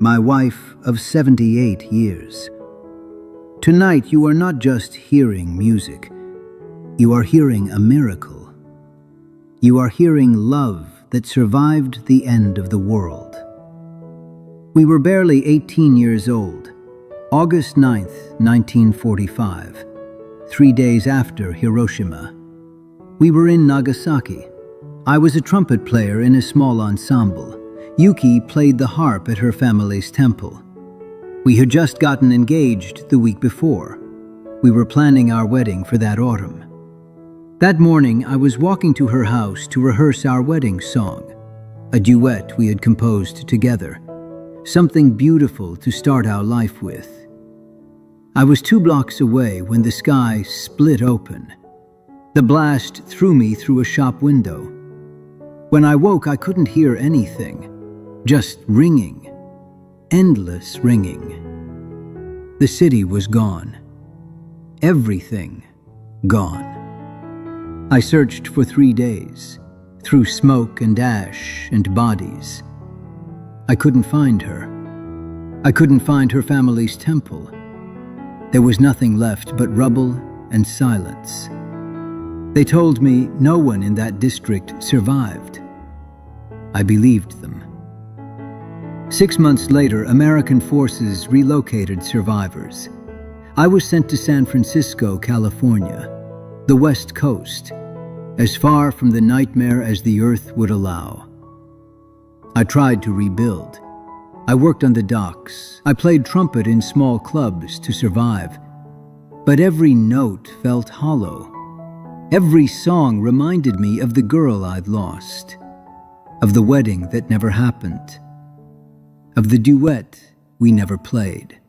my wife of 78 years. Tonight you are not just hearing music, you are hearing a miracle. You are hearing love that survived the end of the world. We were barely 18 years old, August 9th, 1945, 3 days after Hiroshima. We were in Nagasaki. I was a trumpet player in a small ensemble. Yuki played the harp at her family's temple. We had just gotten engaged the week before. We were planning our wedding for that autumn. That morning, I was walking to her house to rehearse our wedding song, a duet we had composed together, something beautiful to start our life with. I was 2 blocks away when the sky split open. The blast threw me through a shop window. When I woke, I couldn't hear anything, just ringing, endless ringing. The city was gone. Everything gone. I searched for 3 days, through smoke and ash and bodies. I couldn't find her. I couldn't find her family's temple. There was nothing left but rubble and silence. They told me no one in that district survived. I believed them. 6 months later, American forces relocated survivors. I was sent to San Francisco, California, the West Coast, as far from the nightmare as the earth would allow. I tried to rebuild. I worked on the docks. I played trumpet in small clubs to survive. But every note felt hollow. Every song reminded me of the girl I'd lost, of the wedding that never happened, of the duet we never played.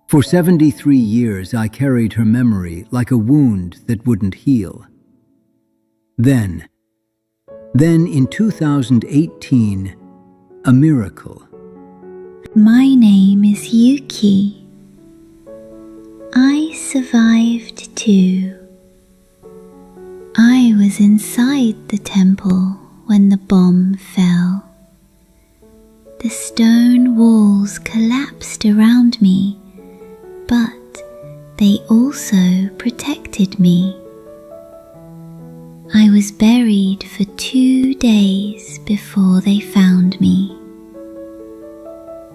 For 73 years, I carried her memory like a wound that wouldn't heal. Then in 2018, a miracle. My name is Yuki. I survived too. I was inside the temple when the bomb fell. The stone walls collapsed around me, but they also protected me. I was buried for 2 days before they found me.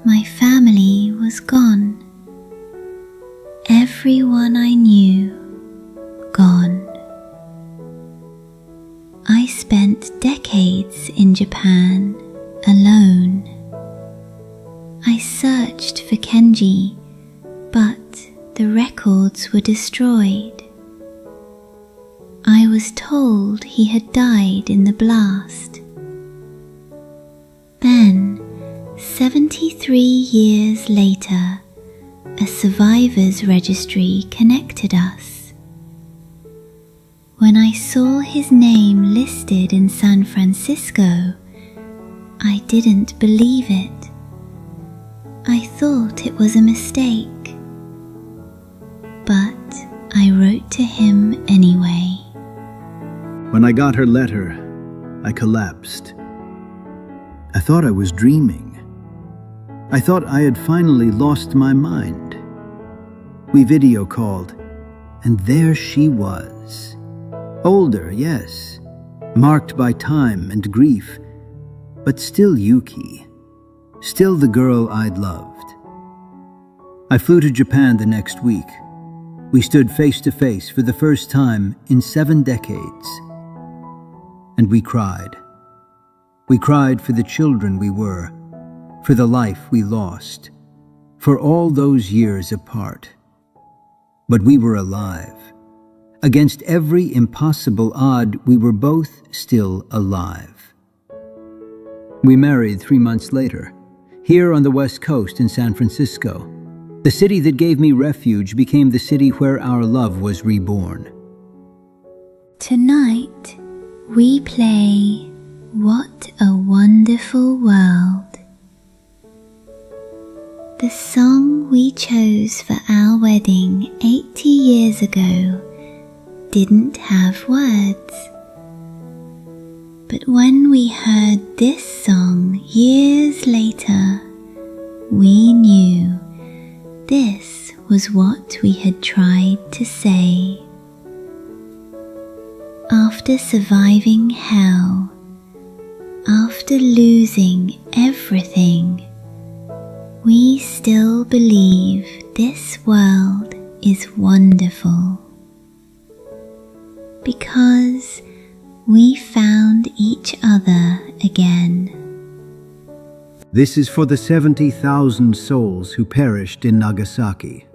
My family was gone. Everyone I knew, gone. I spent decades in Japan, alone. I searched for Kenji, but the records were destroyed. I was told he had died in the blast. Then, 73 years later, a survivors registry connected us. When I saw his name listed in San Francisco, I didn't believe it. I thought it was a mistake. But I wrote to him anyway. When I got her letter, I collapsed. I thought I was dreaming. I thought I had finally lost my mind. We video called, and there she was. Older, yes, marked by time and grief, but still Yuki, still the girl I'd loved. I flew to Japan the next week. We stood face to face for the first time in 7 decades. And we cried. We cried for the children we were, for the life we lost, for all those years apart. But we were alive. Against every impossible odd, we were both still alive. We married 3 months later, here on the West Coast in San Francisco. The city that gave me refuge became the city where our love was reborn. Tonight, we play What a Wonderful World. The song we chose for our wedding 80 years ago didn't have words. But when we heard this song years later was what we had tried to say. After surviving hell, after losing everything, we still believe this world is wonderful. Because we found each other again. This is for the 70,000 souls who perished in Nagasaki.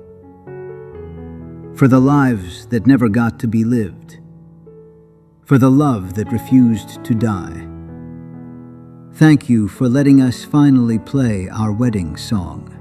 For the lives that never got to be lived. For the love that refused to die. Thank you for letting us finally play our wedding song.